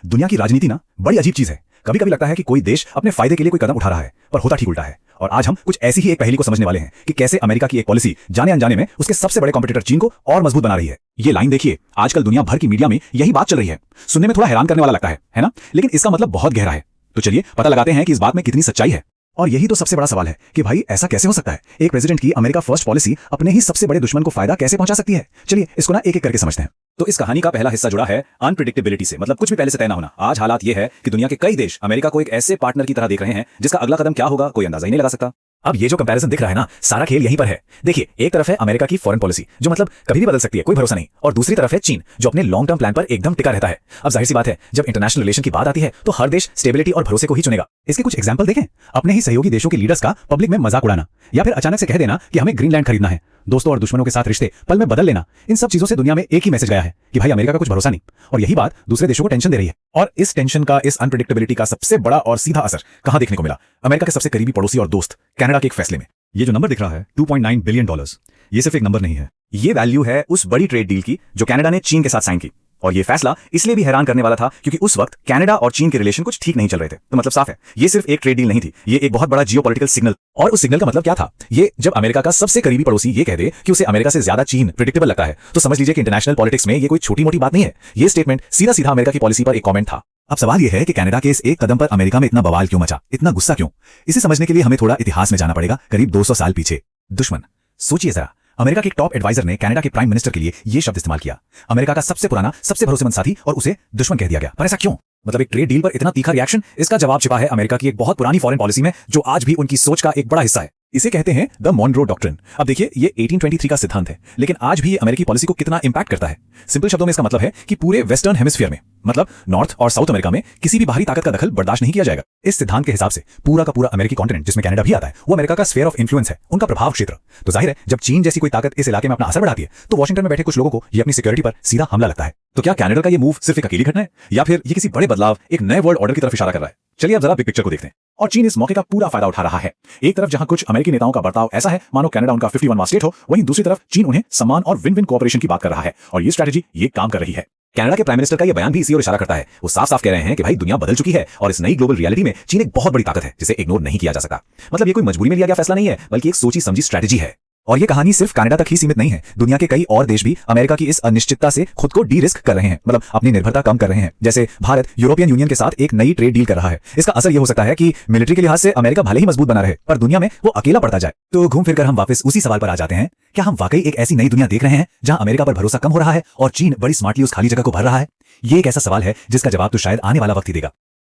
दुनिया की राजनीति ना बड़ी अजीब चीज है। कभी कभी लगता है कि कोई देश अपने फायदे के लिए कोई कदम उठा रहा है, पर होता ठीक उल्टा है। और आज हम कुछ ऐसी ही एक पहेली को समझने वाले हैं कि कैसे अमेरिका की एक पॉलिसी जाने अनजाने में उसके सबसे बड़े कॉम्पिटिटर चीन को और मजबूत बना रही है। ये लाइन देखिए, आजकल दुनिया भर की मीडिया में यही बात चल रही है। सुनने में थोड़ा हैरान करने वाला लगता है ना? लेकिन इसका मतलब बहुत गहरा है। तो चलिए पता लगाते हैं कि इस बात में कितनी सच्चाई है। और यही तो सबसे बड़ा सवाल है कि भाई ऐसा कैसे हो सकता है? एक प्रेसिडेंट की अमेरिका फर्स्ट पॉलिसी अपने ही सबसे बड़े दुश्मन को फायदा कैसे पहुंचा सकती है? चलिए इसको ना एक एक करके समझते हैं। तो इस कहानी का पहला हिस्सा जुड़ा है अनप्रिडिक्टेबिलिटी से, मतलब कुछ भी पहले से तय ना होना। आज हालात ये है कि दुनिया के कई देश अमेरिका को एक ऐसे पार्टनर की तरह देख रहे हैं जिसका अगला कदम क्या होगा कोई अंदाजा ही नहीं लगा सकता। अब ये जो कंपैरिजन दिख रहा है ना, सारा खेल यहीं पर है। देखिए, एक तरफ है अमेरिका की फॉरेन पॉलिसी जो मतलब कभी भी बदल सकती है, कोई भरोसा नहीं, और दूसरी तरफ है चीन जो अपने लॉन्ग टर्म प्लान पर एकदम टिका रहता है। अब जाहिर सी बात है, जब इंटरनेशनल रिलेशन की बात आती है तो हर देश स्टेबिलिटी और भरोसे को ही चुनेगा। इसके कुछ एग्जांपल देखें। अपने ही सहयोगी देशों के लीडर्स का पब्लिक में मजाक उड़ाना, या फिर अचानक से कह देना कि हमें ग्रीनलैंड खरीदना है। दोस्तों और दुश्मनों के साथ रिश्ते पल में बदल लेना, इन सब चीजों से दुनिया में एक ही मैसेज गया है कि भाई अमेरिका का कुछ भरोसा नहीं। और यही बात दूसरे देशों को टेंशन दे रही है। और इस टेंशन का, इस अनप्रेडिक्टेबिलिटी का सबसे बड़ा और सीधा असर कहां देखने को मिला? अमेरिका के सबसे करीबी पड़ोसी और दोस्त कनाडा के एक फैसले में। ये जो नंबर दिख रहा है 2.9 बिलियन डॉलर्स, ये सिर्फ एक नंबर नहीं है, ये वैल्यू है उस बड़ी ट्रेड डील की जो कनाडा ने चीन के साथ साइन की। और ये फैसला इसलिए भी हैरान करने वाला था क्योंकि उस वक्त कनाडा और चीन के रिलेशन कुछ ठीक नहीं चल रहे थे। तो मतलब साफ है, ये सिर्फ एक ट्रेड डील नहीं थी, ये एक बहुत बड़ा जियोपॉलिटिकल सिग्नल। और उस सिग्नल का मतलब क्या था? ये जब अमेरिका का सबसे करीबी पड़ोसी ये कह दे कि उसे अमेरिका से ज्यादा चीन प्रेडिक्टेबल लगता है, तो समझ लीजिए कि इंटरनेशनल पॉलिटिक्स में ये कोई छोटी मोटी बात नहीं है। ये स्टेटमेंट सीधा सीधा अमेरिका की पॉलिसी पर एक कमेंट था। अब सवाल यह है कि कनाडा के इस एक कदम पर अमेरिका में इतना बवाल क्यों मचा, इतना गुस्सा क्यों? इसे समझने के लिए हमें थोड़ा इतिहास में जाना पड़ेगा, करीब 200 साल पीछे। दुश्मन, सोचिए जरा, अमेरिका के एक टॉप एडवाइजर ने कनाडा के प्राइम मिनिस्टर के लिए यह शब्द इस्तेमाल किया, अमेरिका का सबसे पुराना, सबसे भरोसेमंद साथी, और उसे दुश्मन कह दिया गया। पर ऐसा क्यों? मतलब एक ट्रेड डील पर इतना तीखा रिएक्शन, इसका जवाब छिपा है अमेरिका की एक बहुत पुरानी फॉरेन पॉलिसी में जो आज भी उनकी सोच का एक बड़ा हिस्सा है। इसे कहते हैं द मॉनरो डॉक्ट्रिन। अब देखिए, ये 1823 का सिद्धांत है, लेकिन आज भी अमेरिकी पॉलिसी को कितना इंपैक्ट करता है। सिंपल शब्दों में इसका मतलब है कि पूरे वेस्टर्न हेमिस्फीयर में, मतलब नॉर्थ और साउथ अमेरिका में, किसी भी बाहरी ताकत का दखल बर्दाश्त नहीं किया जाएगा। इस सिद्धांत के हिसाब से पूरा का पूरा अमेरिकी कॉन्टिनेंट, जिसमें कनाडा भी आता है, वो अमेरिका का स्फीयर ऑफ इन्फ्लुएंस है, उनका प्रभाव क्षेत्र। तो जाहिर है, जब चीन जैसी कोई ताकत इस इलाके में अपना असर बढ़ाती है तो वॉशिंगटन में बैठे कुछ लोगों को ये अपनी सिक्योरिटी पर सीधा हमला लगता है। तो क्या कनाडा का ये मूव सिर्फ एक अकेली घटना है, या फिर ये किसी बड़े बदलाव, एक नए वर्ल्ड ऑर्डर की तरफ इशारा कर रहा है? चलिए अब जरा बिग पिक्चर को देखते हैं। और चीन इस मौके का पूरा फायदा उठा रहा है। एक तरफ जहां कुछ अमेरिकी नेताओं का बर्ताव ऐसा है मानो कनाडा उनका 51वां स्टेट हो, वहीं दूसरी तरफ चीन उन्हें सम्मान और विन विन कोऑपरेशन की बात कर रहा है। और ये स्ट्रेटजी ये काम कर रही है। कनाडा के प्राइम मिनिस्टर का ये बयान भी इसी ओर इशारा करता है। वो साफ साफ कह रहे हैं कि भाई दुनिया बदल चुकी है और इस नई ग्लोबल रियलिटी में चीन एक बहुत बड़ी ताकत है जिसे इग्नोर नहीं किया जा सकता। मतलब ये कोई मजबूरी में लिया गया फैसला नहीं है, बल्कि एक सोची समझी स्ट्रेटजी है। और ये कहानी सिर्फ कनाडा तक ही सीमित नहीं है। दुनिया के कई और देश भी अमेरिका की इस अनिश्चितता से खुद को डी रिस्क कर रहे हैं, मतलब अपनी निर्भरता कम कर रहे हैं। जैसे भारत यूरोपियन यूनियन के साथ एक नई ट्रेड डील कर रहा है। इसका असर यह हो सकता है कि मिलिट्री के लिहाज से अमेरिका भले ही मजबूत बना रहे, पर दुनिया में वो अकेला पड़ता जाए। तो घूम फिरकर हम वापस उसी सवाल पर आ जाते हैं, क्या हम वाकई एक ऐसी नई दुनिया देख रहे हैं जहां अमेरिका पर भरोसा कम हो रहा है और चीन बड़ी स्मार्टली उस खाली जगह को भर रहा है? ये एक ऐसा सवाल है जिसका जवाब तो शायद आने वाला वक्त ही देगा।